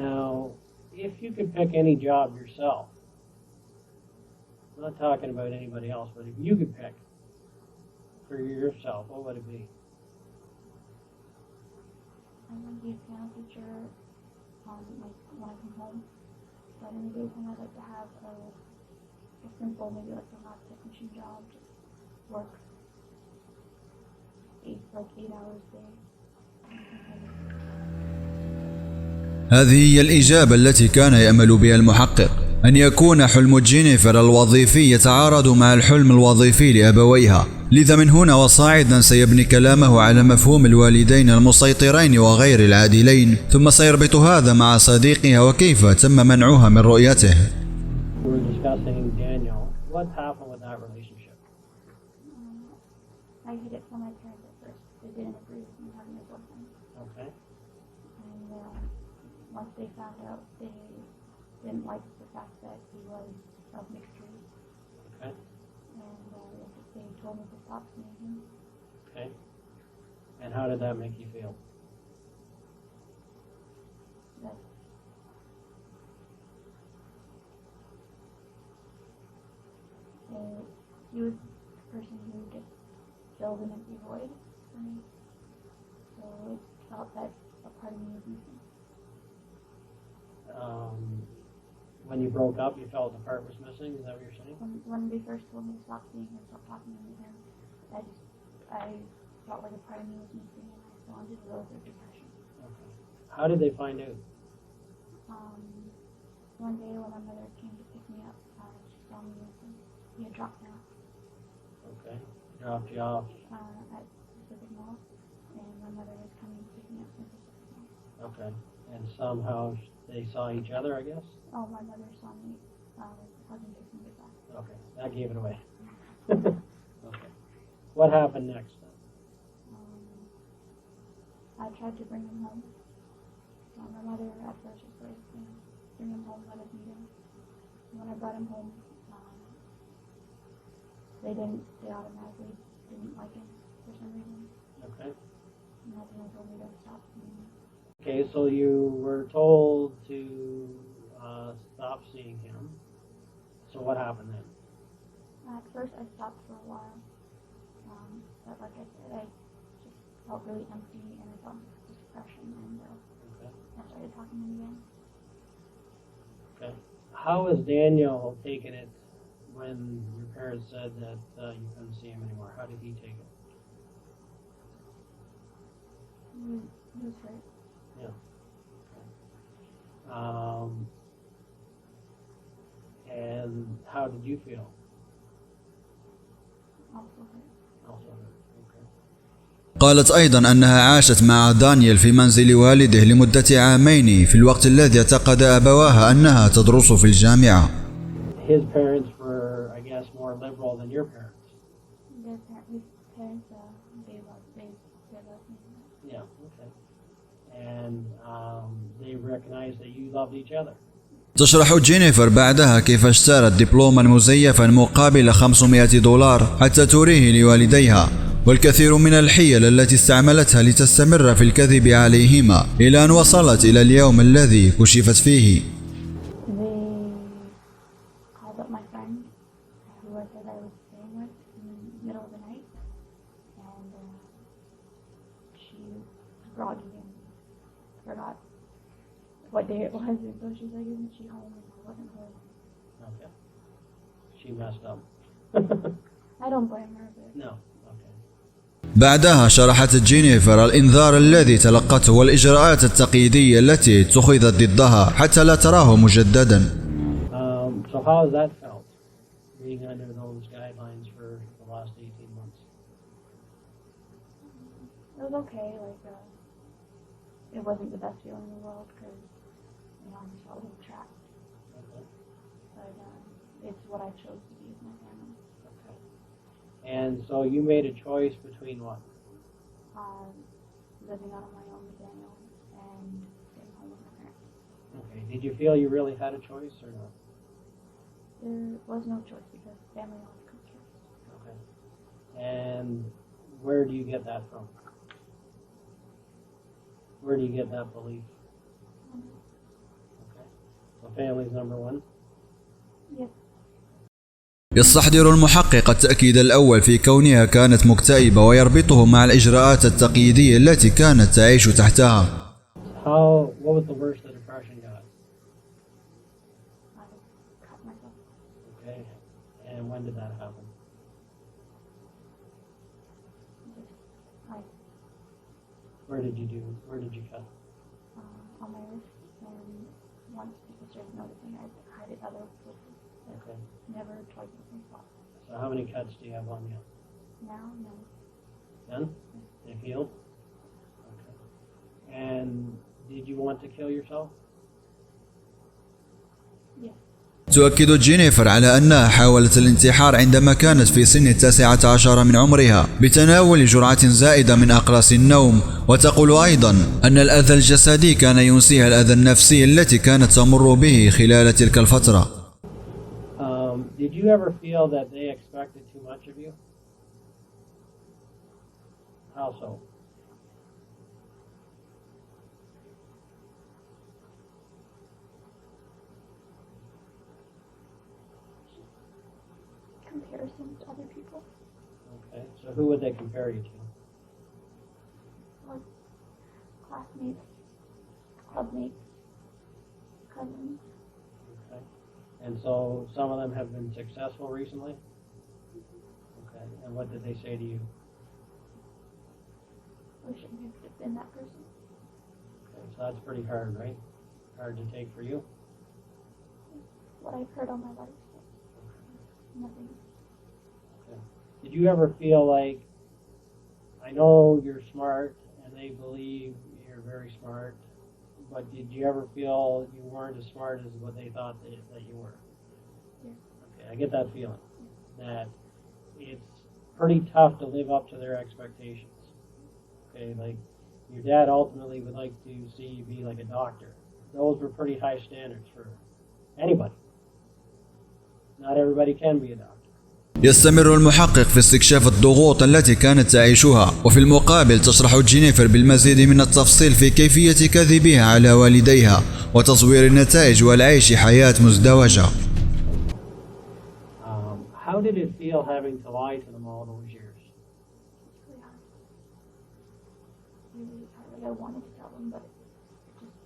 Now, if you could pick any job yourself, I'm not talking about anybody else, but if you could pick for yourself, what would it be? I want to be a piano teacher, like when I come home. But in the daytime, I'd like to have a simple, maybe like a lab technician job, just work 8 hours a day. هذه هي الإجابة التي كان يأمل بها المحقق، أن يكون حلم جينيفر الوظيفي يتعارض مع الحلم الوظيفي لأبويها. لذا من هنا وصاعدا سيبني كلامه على مفهوم الوالدين المسيطرين وغير العادلين، ثم سيربط هذا مع صديقها وكيف تم منعها من رؤيته. I hid it from my parents at first. They didn't agree with me having a boyfriend. Okay. And once they found out, they didn't like the fact that he was of mixed race. Okay. And they told me to stop seeing him. Okay. And how did that make you feel? That he was the person who just filled an empty void for me. So it felt that a part of me was missing. When you broke up, you felt the part was missing? Is that what you're saying? When they first told me to stop seeing him, stop talking to him, I felt like a part of me was missing, and I fell into a little bit of depression. Okay. How did they find out? One day when my mother came to pick me up, she saw me missing. He had dropped me off. Okay. Dropped you off? At Pacific Mall, and my mother was coming to pick me up from Pacific Mall. Okay. And somehow they saw each other, I guess? Oh, my mother saw me hugging, kissing goodbye. Okay. That gave it away. Okay. What happened next then? I tried to bring him home. My mother at first was like, bring him home, let us meet him. When I brought him home, they automatically didn't like him for some reason. Okay. And that's when they told me to stop seeing him. Okay, so you were told to stop seeing him. So what happened then? At first I stopped for a while. But like I said, I just felt really empty and I felt depression, and Okay. I started talking to him again. Okay. How has Daniel taken it when your parents said that you couldn't see him anymore? How did he take it? He was hurt. Yeah. And how did you feel? Also hurt. Also hurt. Okay. قالت أيضا أنها عاشت مع دانيال في منزل والده لمدة عامين في الوقت الذي اعتقد أبواها أنها تدرس في الجامعة. His parents were, I guess, more liberal than your parents. His parents, they loved me. Yeah, okay. And they recognized that you loved each other. تشرح جينيفر بعدها كيف اشترت دبلوما مزيفا مقابل $500 حتى توريه لوالديها، والكثير من الحيل التي استعملتها لتستمر في الكذب عليهما إلى أن وصلت إلى اليوم الذي كشفت فيه. What day it was, and so she's like, isn't she home? And I wasn't home. Okay. She messed up. I don't blame her, but... No. Okay. بعدها شرحت جينيفر الإنذار الذي تلقته والإجراءات التقييدية التي اتخذت ضدها حتى لا تراه مجددا. So how has that felt, being under those guidelines for the last 18 months? It was okay, it wasn't the best feeling in the world, because I felt a little trapped. Okay. But it's what I chose to be with my family. Okay. And so you made a choice between what? Living out on my own with Daniel and staying home with my parents. Okay. Did you feel you really had a choice or not? There was no choice because family always comes first. Okay. And where do you get that from? Where do you get that belief? Okay. So family's number one. Yes. يستحضر المحقق التأكيد الأول في كونها كانت مكتئبة ويربطه مع الإجراءات التقييدية التي كانت تعيش تحتها. What was the worst the depression got? I cut myself. Okay. And when did that happen? Where did you cut? On my wrist, and once people started noticing, I had it other places. Okay. Never twice in the same spot. So how many cuts do you have on you? Now, no. None? They healed? Okay. And did you want to kill yourself? Yes. تؤكد جينيفر على أنها حاولت الانتحار عندما كانت في سن 19 من عمرها بتناول جرعة زائدة من أقراص النوم، وتقول أيضا أن الأذى الجسدي كان ينسيها الأذى النفسي التي كانت تمر به خلال تلك الفترة. Did you ever feel that they expected too much of you? How so? Comparison to other people. Okay. So who would they compare you to? Like classmates, clubmates, cousins. Okay. And so some of them have been successful recently? Okay. And what did they say to you? Wish I could have been that person. Okay. So that's pretty hard, right? Hard to take for you? What I've heard all my life. Nothing. Okay. Did you ever feel like, I know you're smart and they believe you're very smart, but did you ever feel you weren't as smart as what they thought that you were? Yes. Okay, I get that feeling, that it's pretty tough to live up to their expectations. Okay, like your dad ultimately would like to see you be like a doctor. Those were pretty high standards for anybody. Not everybody can be a doctor. يستمر المحقق في استكشاف الضغوط التي كانت تعيشها، وفي المقابل تشرح جينيفر بالمزيد من التفصيل في كيفية كذبها على والديها وتصوير النتائج والعيش حياة مزدوجة. How did it feel having to lie to them all those years? Really hard. Really hard. Like I wanted to tell them, but it just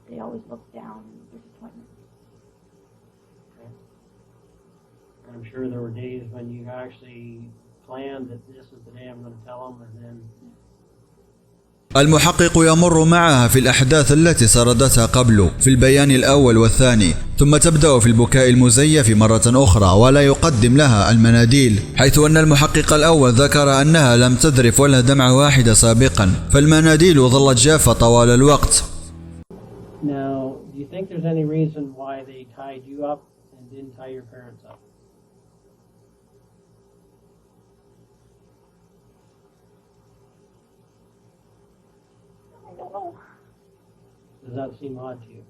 they always looked down in disappointment. I'm sure there were days when you actually planned that this is the day I'm going to tell them, and then. المحقق يمر معها في الأحداث التي سردتها قبل في البيان الأول والثاني، ثم تبدأ في البكاء المزيف مرة أخرى ولا يقدم لها المناديل، حيث أن المحقق الأول ذكر أنها لم تذرف ولا دمعة واحدة سابقا، فالمناديل ظلت جافة طوال الوقت. Now, do you think there's any reason why they tied you up and didn't tie your parents up? I don't know. Does that seem odd to you?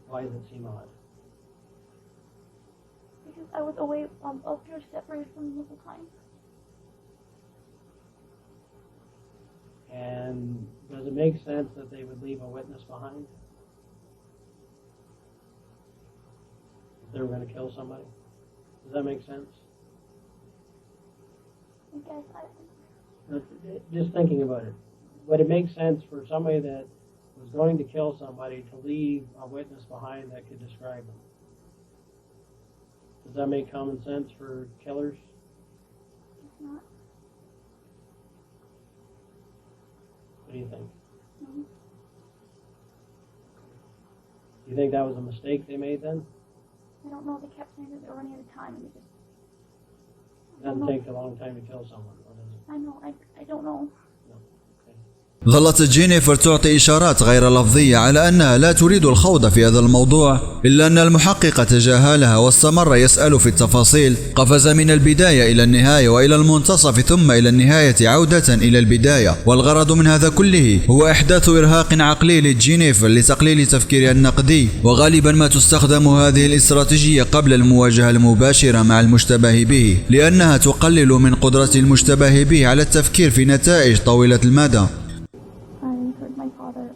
Why does it seem odd? Because I was away, I was separated from them the whole time. And does it make sense that they would leave a witness behind? If they were going to kill somebody? Does that make sense? I guess Just thinking about it. Would it make sense for somebody that was going to kill somebody to leave a witness behind that could describe them? Does that make common sense for killers? it's not. What do you think? No. Do you think that was a mistake they made then? I don't know. They kept saying that they were running out of time, and it just. It doesn't take a long time to kill someone, or does it? I know. I don't know. No. Okay. ظلت جينيفر تعطي إشارات غير لفظية على أنها لا تريد الخوض في هذا الموضوع، إلا أن المحقق تجاهلها واستمر يسأل في التفاصيل. قفز من البداية إلى النهاية وإلى المنتصف ثم إلى النهاية عودة إلى البداية، والغرض من هذا كله هو إحداث إرهاق عقلي لجينيفر لتقليل تفكيرها النقدي، وغالبا ما تستخدم هذه الاستراتيجية قبل المواجهة المباشرة مع المشتبه به، لأنها تقلل من قدرة المشتبه به على التفكير في نتائج طويلة المدى.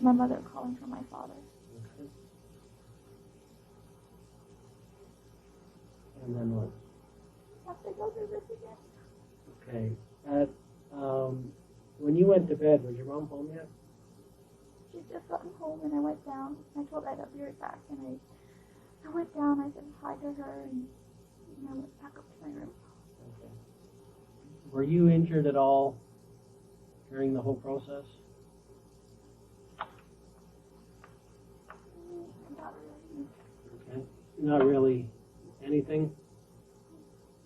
my mother calling for my father. Okay. And then what? I have to go through this again. Okay. When you went to bed, was your mom home yet? She'd just gotten home, and I went down. I told her I'd be right back, and I went down. I said hi to her, and I went back up to my room. Okay. Were you injured at all during the whole process? Not really. Okay. Not really anything?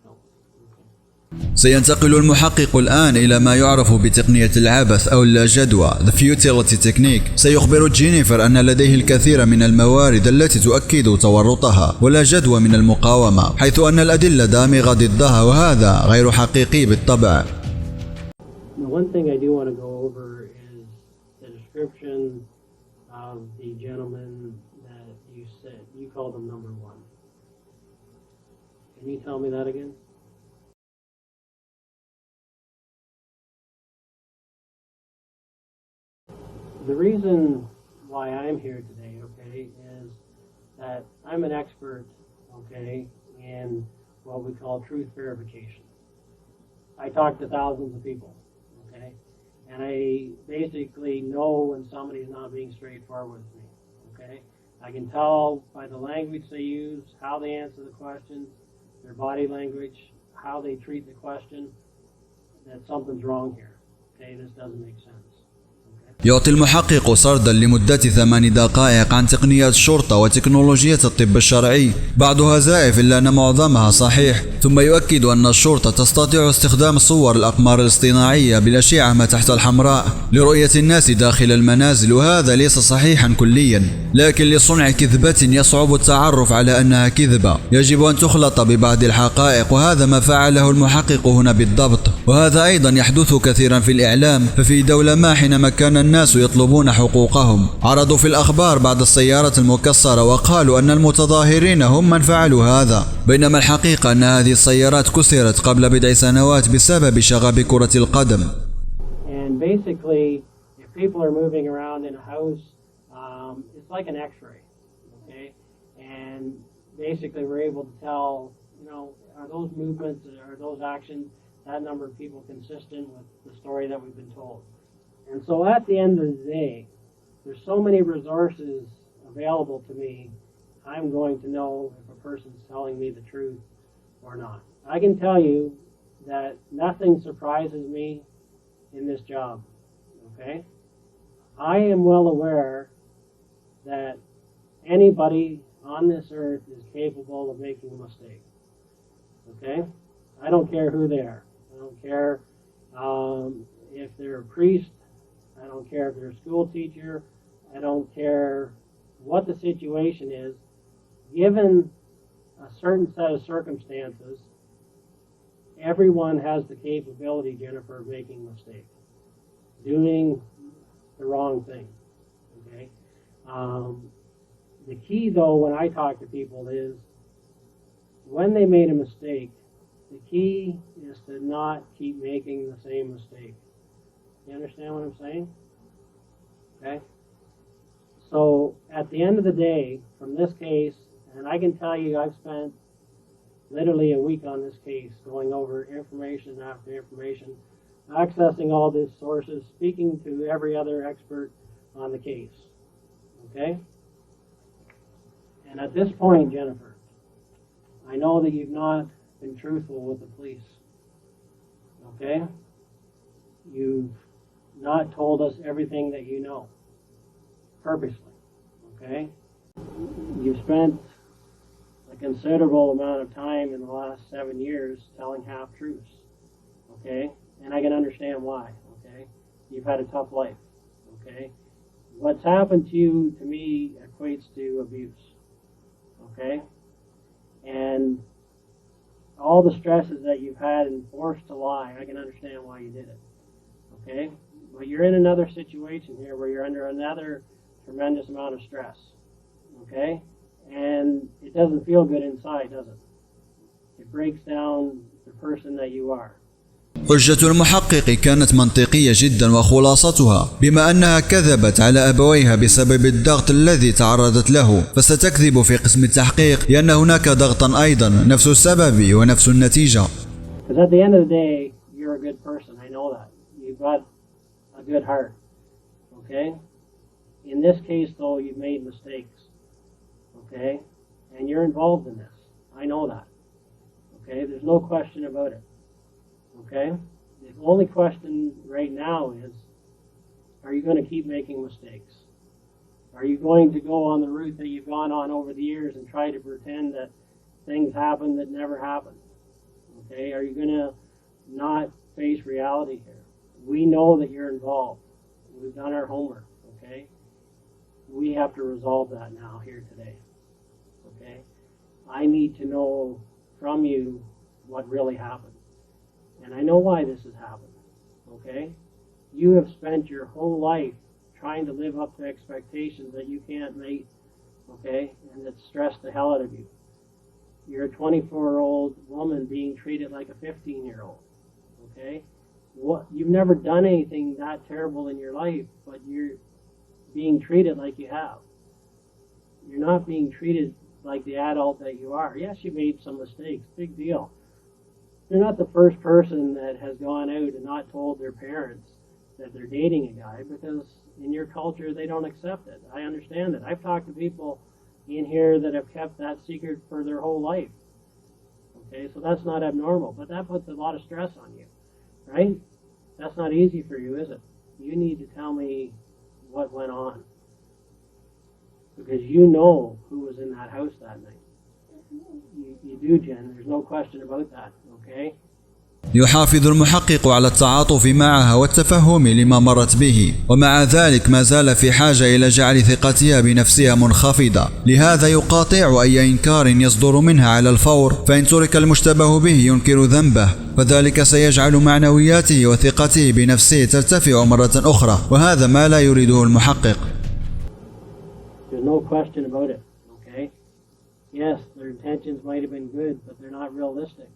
No. Okay. سينتقل المحقق الآن إلى ما يعرف بتقنية العبث أو اللاجدوى The Futility Technique. سيخبر جينيفر أن لديه الكثير من الموارد التي تؤكد تورطها ولا جدوى من المقاومة، حيث أن الأدلة دامغة ضدها، وهذا غير حقيقي بالطبع. The one thing I do want to go over is the description of the gentleman that you said, you called him number one. Can you tell me that again? The reason why I'm here today, okay, is that I'm an expert, okay, in what we call truth verification. I talk to thousands of people, okay, and I basically know when somebody's not being straightforward with me, okay. I can tell by the language they use, how they answer the questions, their body language, how they treat the question, that something's wrong here, okay, this doesn't make sense. يعطي المحقق سردا لمدة 8 دقائق عن تقنيات الشرطة وتكنولوجية الطب الشرعي، بعضها زائف إلا أن معظمها صحيح، ثم يؤكد أن الشرطة تستطيع استخدام صور الأقمار الاصطناعية بالأشعة ما تحت الحمراء لرؤية الناس داخل المنازل، وهذا ليس صحيحا كليا، لكن لصنع كذبة يصعب التعرف على أنها كذبة يجب أن تخلط ببعض الحقائق، وهذا ما فعله المحقق هنا بالضبط. وهذا أيضا يحدث كثيرا في الإعلام، ففي دولة ما حينما كان الناس يطلبون حقوقهم عرضوا في الأخبار بعض السيارات المكسرة وقالوا أن المتظاهرين هم من فعلوا هذا، بينما الحقيقة أن هذه السيارات كسرت قبل بضع سنوات بسبب شغب كرة القدم. And basically, if people are moving around in a house, it's like an X-ray, okay? And basically, we're able to tell, are those movements, are those actions, that number of people consistent with the story that we've been told. And so at the end of the day, there's so many resources available to me, I'm going to know if a person's telling me the truth or not. I can tell you that nothing surprises me in this job, okay? I am well aware that anybody on this earth is capable of making a mistake, okay? I don't care who they are. I don't care if they're a priest. I don't care if they're a school teacher. I don't care what the situation is. Given a certain set of circumstances, everyone has the capability, Jennifer, of making a mistake, doing the wrong thing. Okay. The key, though, when I talk to people is when they made a mistake, the key is to not keep making the same mistake. You understand what I'm saying? Okay? So at the end of the day, from this case, and I can tell you I've spent literally a week on this case, going over information after information, accessing all these sources, speaking to every other expert on the case. Okay? And at this point, Jennifer, I know that you've not been truthful with the police. Okay? You've not told us everything that you know, purposely, okay? You've spent a considerable amount of time in the last 7 years telling half-truths, okay? And I can understand why, okay? You've had a tough life, okay? What's happened to you, to me, equates to abuse, okay? And all the stresses that you've had and forced to lie, I can understand why you did it, okay? But you're in another situation here where you're under another tremendous amount of stress, okay? And it doesn't feel good inside, does it? It breaks down the person that you are. حجة المحقق كانت منطقية جدا وخلاصتها بما أنها كذبت على أبويها بسبب الضغط الذي تعرضت له، فستكذب في قسم التحقيق لأن هناك ضغطا أيضا نفس السبب ونفس النتيجة. Because at the end of the day, you're a good person. I know that. You've got a good heart. Okay? In this case, though, you've made mistakes. Okay? And you're involved in this. I know that. Okay? There's no question about it. Okay? The only question right now is, are you going to keep making mistakes? Are you going to go on the route that you've gone on over the years and try to pretend that things happened that never happened? Okay? Are you going to not face reality here? We know that you're involved. We've done our homework. Okay? We have to resolve that now here today. Okay? I need to know from you what really happened. And I know why this has happened. Okay? You have spent your whole life trying to live up to expectations that you can't meet. Okay? And that stress the hell out of you. You're a 24-year-old woman being treated like a 15-year-old. Okay? You've never done anything that terrible in your life, but you're being treated like you have. You're not being treated like the adult that you are. Yes, you made some mistakes. Big deal. You're not the first person that has gone out and not told their parents that they're dating a guy, because in your culture they don't accept it. I understand that. I've talked to people in here that have kept that secret for their whole life. Okay, so that's not abnormal, but that puts a lot of stress on you, right? That's not easy for you, is it? You need to tell me what went on, because you know who was in that house that night. You do, Jen. There's no question about that. Okay? يحافظ المحقق على التعاطف معها والتفهم لما مرت به، ومع ذلك ما زال في حاجة إلى جعل ثقتها بنفسها منخفضة، لهذا يقاطع أي إنكار يصدر منها على الفور، فإن ترك المشتبه به ينكر ذنبه فذلك سيجعل معنوياته وثقته بنفسه ترتفع مرة أخرى، وهذا ما لا يريده المحقق. There's no question about it. Okay? Yes, their intentions might have been good, but they're not realistic.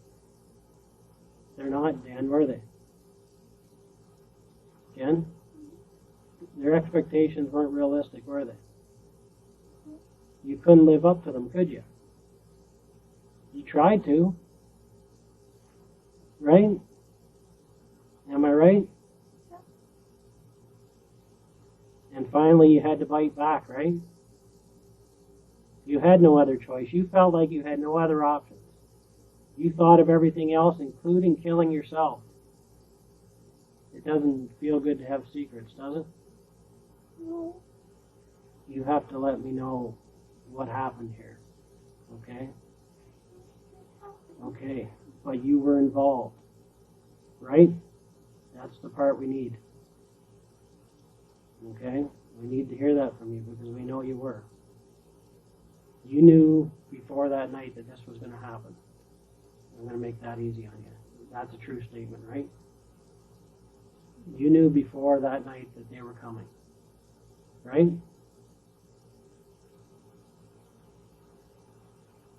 They're not, Dan, were they? Jen? Their expectations weren't realistic, were they? You couldn't live up to them, could you? You tried to. Right? Am I right? And finally you had to bite back, right? You had no other choice. You felt like you had no other options. You thought of everything else, including killing yourself. It doesn't feel good to have secrets, does it? No. You have to let me know what happened here. Okay? Okay. But you were involved. Right? That's the part we need. Okay? We need to hear that from you, because we know you were. You knew before that night that this was going to happen. I'm going to make that easy on you. That's a true statement, right? You knew before that night that they were coming. Right?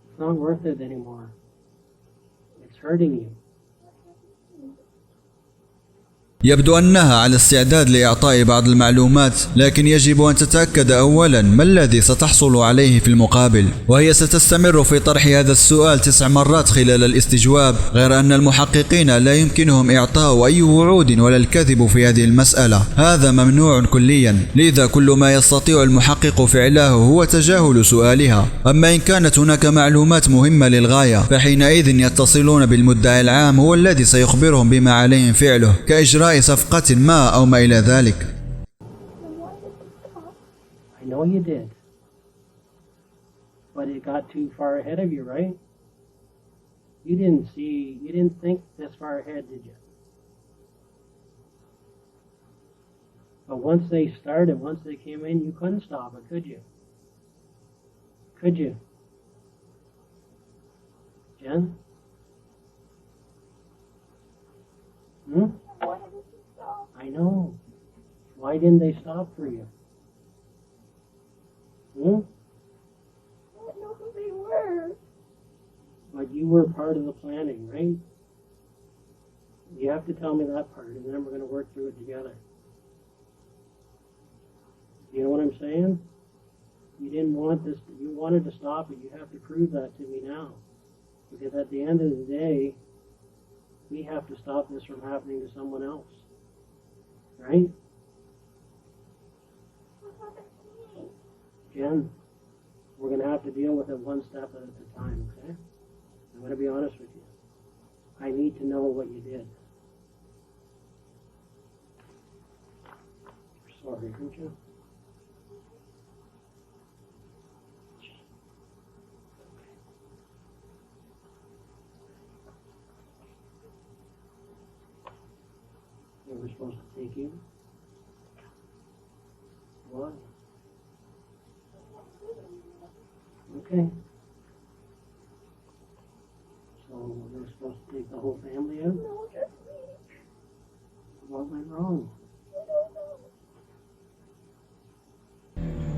It's not worth it anymore. It's hurting you. يبدو أنها على استعداد لإعطاء بعض المعلومات، لكن يجب أن تتأكد أولا ما الذي ستحصل عليه في المقابل، وهي ستستمر في طرح هذا السؤال 9 مرات خلال الاستجواب، غير أن المحققين لا يمكنهم إعطاء أي وعود ولا الكذب في هذه المسألة، هذا ممنوع كليا، لذا كل ما يستطيع المحقق فعله هو تجاهل سؤالها. أما إن كانت هناك معلومات مهمة للغاية فحينئذ يتصلون بالمدعي العام هو الذي سيخبرهم بما عليهم فعله، كإجراء صفقة ما أو ما إلى ذلك. I know you did. But it got too far ahead of you, right? You didn't think this far ahead, did you? But once they started, once they came in, you couldn't stop it, could you? Could you? Jen? Hmm? I know. Why didn't they stop for you? Hmm? I didn't know who they were. But you were part of the planning, right? You have to tell me that part, and then we're going to work through it together. You know what I'm saying? You didn't want this, you wanted to stop it. You have to prove that to me now. Because at the end of the day, we have to stop this from happening to someone else. Right? What happened to me? Jen, we're going to have to deal with it one step at a time, okay? I'm going to be honest with you. I need to know what you did. You're sorry, aren't you? They were supposed to take you? Why? Okay. So we're supposed to take the whole family out? No, just me. What went wrong? I don't know.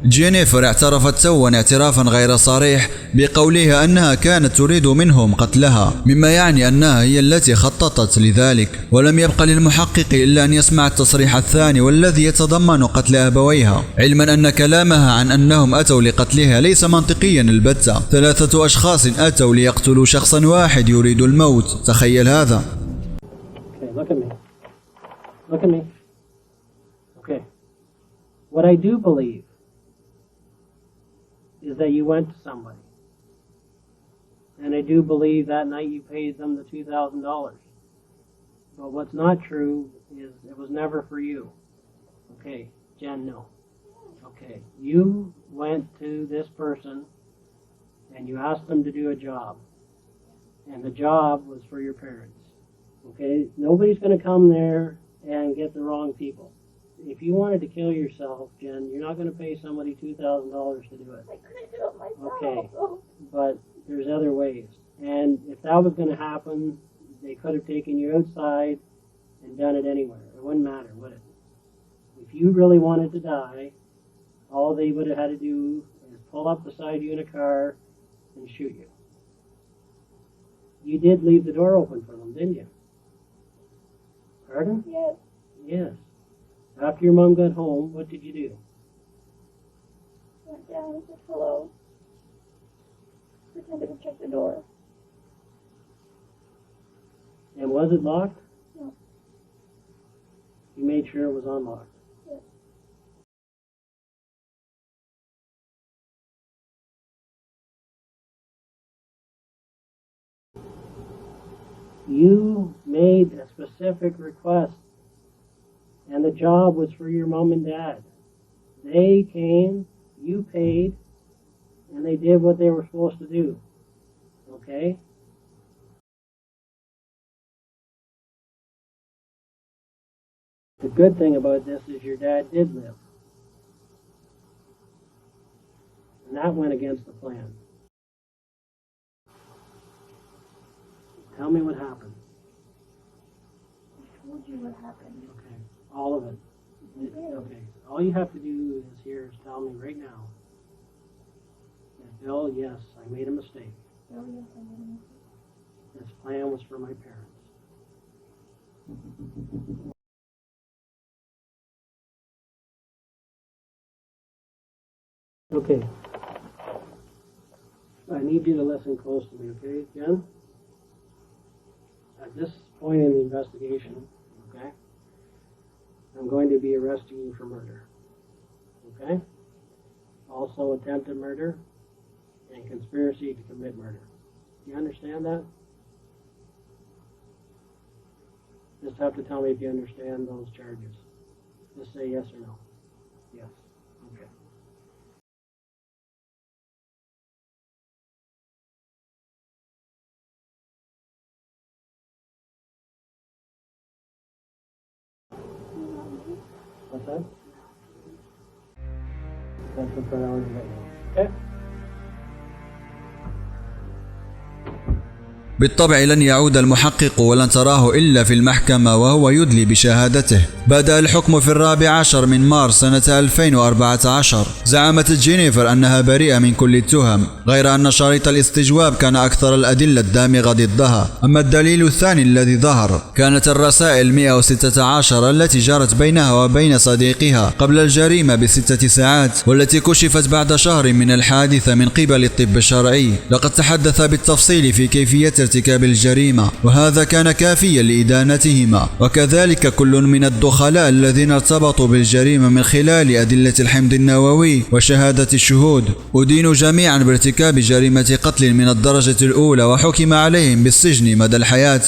جينيفر اعترفت توا اعترافا غير صريح بقولها أنها كانت تريد منهم قتلها، مما يعني أنها هي التي خططت لذلك. ولم يبق للمحقق إلا أن يسمع التصريح الثاني والذي يتضمن قتل أبويها، علما أن كلامها عن أنهم أتوا لقتلها ليس منطقيا البتة. 3 أشخاص أتوا ليقتلوا شخصا واحد يريد الموت، تخيل هذا. Okay, look at me. Look at me. Okay. What I do believe is that you went to somebody. And I do believe that night you paid them the $2,000. But what's not true is it was never for you. Okay, Jen, no. Okay, you went to this person and you asked them to do a job. And the job was for your parents. Okay, nobody's going to come there and get the wrong people. If you wanted to kill yourself, Jen, you're not going to pay somebody $2,000 to do it. I couldn't do it myself. Okay, but there's other ways. And if that was going to happen, they could have taken you outside and done it anywhere. It wouldn't matter, would it? If you really wanted to die, all they would have had to do is pull up beside you in a car and shoot you. You did leave the door open for them, didn't you? Pardon? Yes. Yes. After your mom got home, what did you do? Went down and said hello. Pretended to check the door. And was it locked? No. You made sure it was unlocked. Yes. You made a specific request, and the job was for your mom and dad. They came, you paid, and they did what they were supposed to do. Okay? The good thing about this is your dad did live. And that went against the plan. Tell me what happened. I told you what happened. Okay. All of it. Okay. All you have to do is here is tell me right now. Bill, yes, I made a mistake. Oh, yes, I made a mistake. This plan was for my parents. Okay. I need you to listen close to me, okay, Jen? At this point in the investigation, okay, I'm going to be arresting you for murder. Okay? Also attempted murder and conspiracy to commit murder. Do you understand that? Just have to tell me if you understand those charges. Just say yes or no. Yes. Okay. What's that? That's the priority right now. Okay? بالطبع لن يعود المحقق ولن تراه إلا في المحكمة وهو يدلي بشهادته. بدأ الحكم في 14 من مارس سنة 2014. زعمت جينيفر أنها بريئة من كل التهم، غير أن شريط الاستجواب كان أكثر الأدلة الدامغة ضدها. أما الدليل الثاني الذي ظهر كانت الرسائل 116 التي جرت بينها وبين صديقها قبل الجريمة ب6 ساعات، والتي كشفت بعد شهر من الحادثة من قبل الطب الشرعي. لقد تحدث بالتفصيل في كيفية ارتكاب الجريمة، وهذا كان كافيا لإدانتهما، وكذلك كل من الدخلاء الذين ارتبطوا بالجريمة من خلال أدلة الحمض النووي وشهادة الشهود. أدينوا جميعا بارتكاب جريمة قتل من الدرجة الأولى وحكم عليهم بالسجن مدى الحياة.